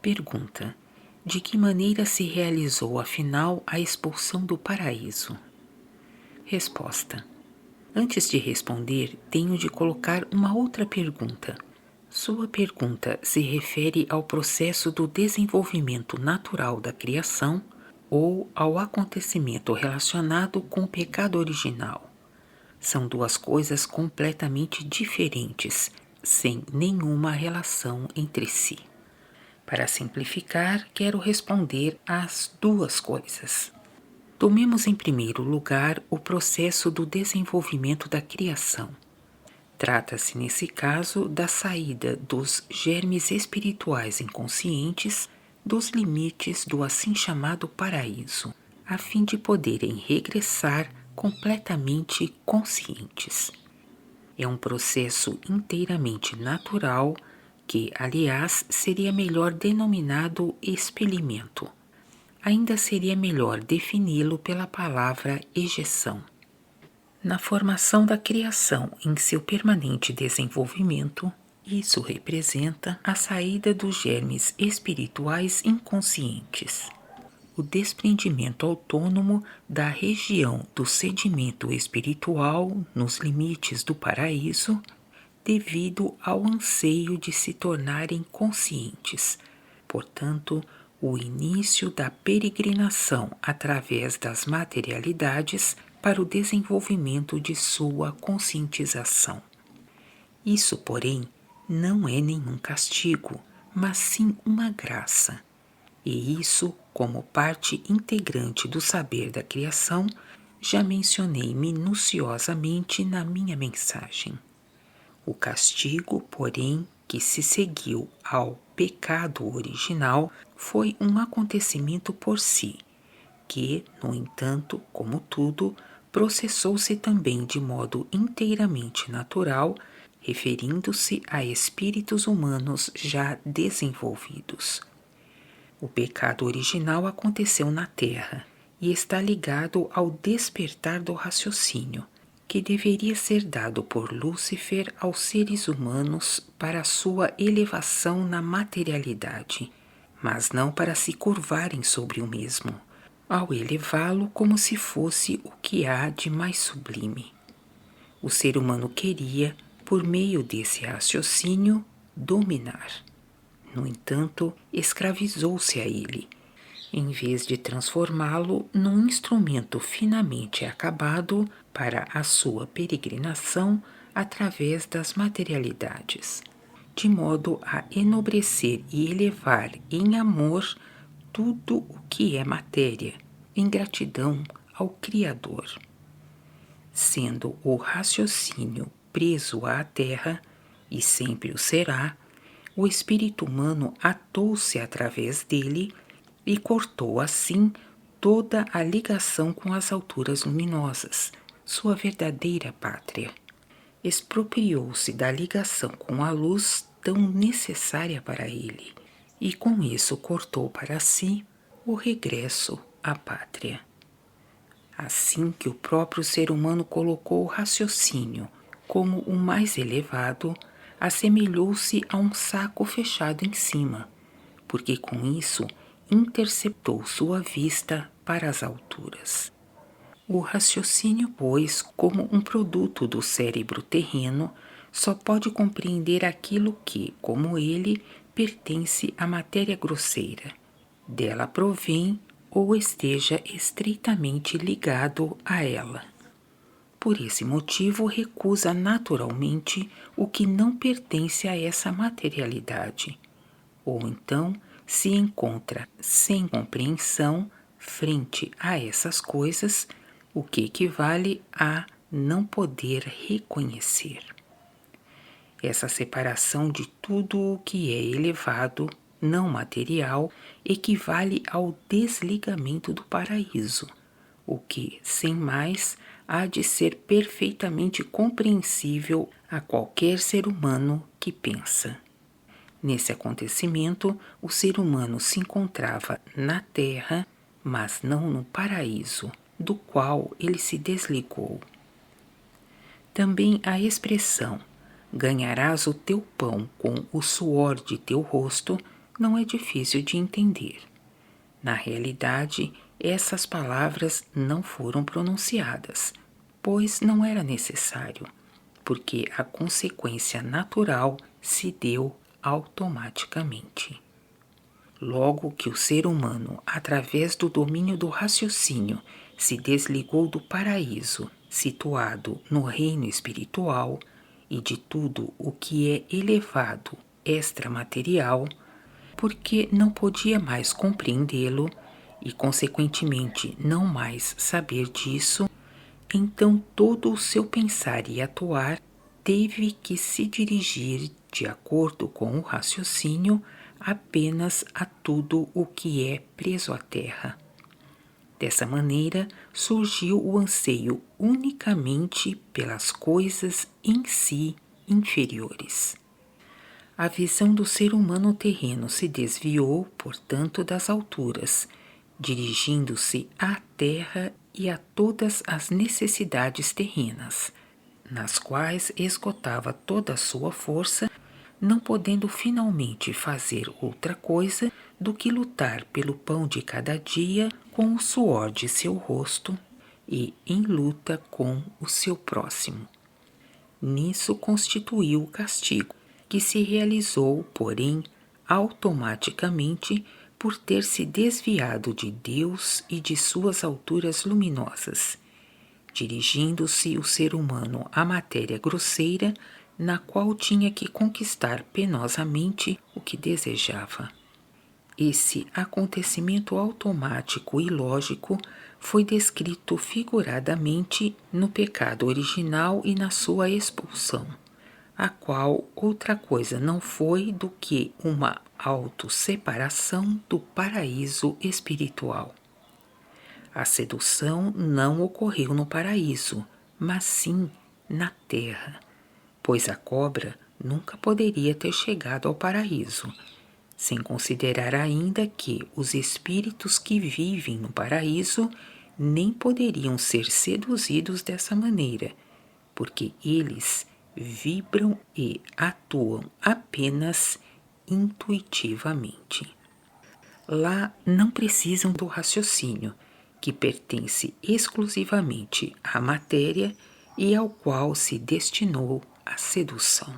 Pergunta: de que maneira se realizou afinal a expulsão do paraíso? Resposta: antes de responder, tenho de colocar uma outra pergunta. Sua pergunta se refere ao processo do desenvolvimento natural da criação ou ao acontecimento relacionado com o pecado original? São duas coisas completamente diferentes, sem nenhuma relação entre si. Para simplificar, quero responder às duas coisas. Tomemos em primeiro lugar o processo do desenvolvimento da criação. Trata-se, nesse caso, da saída dos germes espirituais inconscientes dos limites do assim chamado paraíso, a fim de poderem regressar completamente conscientes. É um processo inteiramente natural que, aliás, seria melhor denominado expelimento. Ainda seria melhor defini-lo pela palavra ejeção. Na formação da criação em seu permanente desenvolvimento, isso representa a saída dos germes espirituais inconscientes, o desprendimento autônomo da região do sedimento espiritual nos limites do paraíso, devido ao anseio de se tornarem conscientes. Portanto, o início da peregrinação através das materialidades para o desenvolvimento de sua conscientização. Isso, porém, não é nenhum castigo, mas sim uma graça. E isso, como parte integrante do saber da criação, já mencionei minuciosamente na minha mensagem. O castigo, porém, que se seguiu ao pecado original foi um acontecimento por si, que, no entanto, como tudo, processou-se também de modo inteiramente natural, referindo-se a espíritos humanos já desenvolvidos. O pecado original aconteceu na Terra e está ligado ao despertar do raciocínio, que deveria ser dado por Lúcifer aos seres humanos para sua elevação na materialidade, mas não para se curvarem sobre o mesmo, ao elevá-lo como se fosse o que há de mais sublime. O ser humano queria, por meio desse raciocínio, dominar. No entanto, escravizou-se a ele, em vez de transformá-lo num instrumento finamente acabado para a sua peregrinação através das materialidades, de modo a enobrecer e elevar em amor tudo o que é matéria, em gratidão ao Criador. Sendo o raciocínio preso à terra, e sempre o será, o espírito humano atou-se através dele e cortou assim toda a ligação com as alturas luminosas, sua verdadeira pátria. Expropriou-se da ligação com a luz tão necessária para ele, e com isso cortou para si o regresso à pátria. Assim que o próprio ser humano colocou o raciocínio como o mais elevado, assemelhou-se a um saco fechado em cima, porque com isso interceptou sua vista para as alturas. O raciocínio, pois, como um produto do cérebro terreno, só pode compreender aquilo que, como ele, pertence à matéria grosseira. Dela provém ou esteja estreitamente ligado a ela. Por esse motivo, recusa naturalmente o que não pertence a essa materialidade, ou então se encontra sem compreensão frente a essas coisas, o que equivale a não poder reconhecer. Essa separação de tudo o que é elevado, não material, equivale ao desligamento do paraíso, o que, sem mais, há de ser perfeitamente compreensível a qualquer ser humano que pensa. Nesse acontecimento, o ser humano se encontrava na Terra, mas não no paraíso, do qual ele se desligou. Também a expressão ganharás o teu pão com o suor de teu rosto não é difícil de entender. Na realidade, essas palavras não foram pronunciadas, pois não era necessário, porque a consequência natural se deu automaticamente. Logo que o ser humano, através do domínio do raciocínio, se desligou do paraíso, situado no reino espiritual, e de tudo o que é elevado, extramaterial, porque não podia mais compreendê-lo e, consequentemente, não mais saber disso, então todo o seu pensar e atuar teve que se dirigir, de acordo com o raciocínio, apenas a tudo o que é preso à terra. Dessa maneira, surgiu o anseio unicamente pelas coisas em si inferiores. A visão do ser humano terreno se desviou, portanto, das alturas, dirigindo-se à terra e a todas as necessidades terrenas, nas quais esgotava toda a sua força, não podendo finalmente fazer outra coisa do que lutar pelo pão de cada dia com o suor de seu rosto e em luta com o seu próximo. Nisso constituiu o castigo, que se realizou, porém, automaticamente por ter se desviado de Deus e de suas alturas luminosas, dirigindo-se o ser humano à matéria grosseira, na qual tinha que conquistar penosamente o que desejava. Esse acontecimento automático e lógico foi descrito figuradamente no pecado original e na sua expulsão, a qual outra coisa não foi do que uma autosseparação do paraíso espiritual. A sedução não ocorreu no paraíso, mas sim na terra, pois a cobra nunca poderia ter chegado ao paraíso, sem considerar ainda que os espíritos que vivem no paraíso nem poderiam ser seduzidos dessa maneira, porque eles vibram e atuam apenas intuitivamente. Lá não precisam do raciocínio, que pertence exclusivamente à matéria e ao qual se destinou a sedução.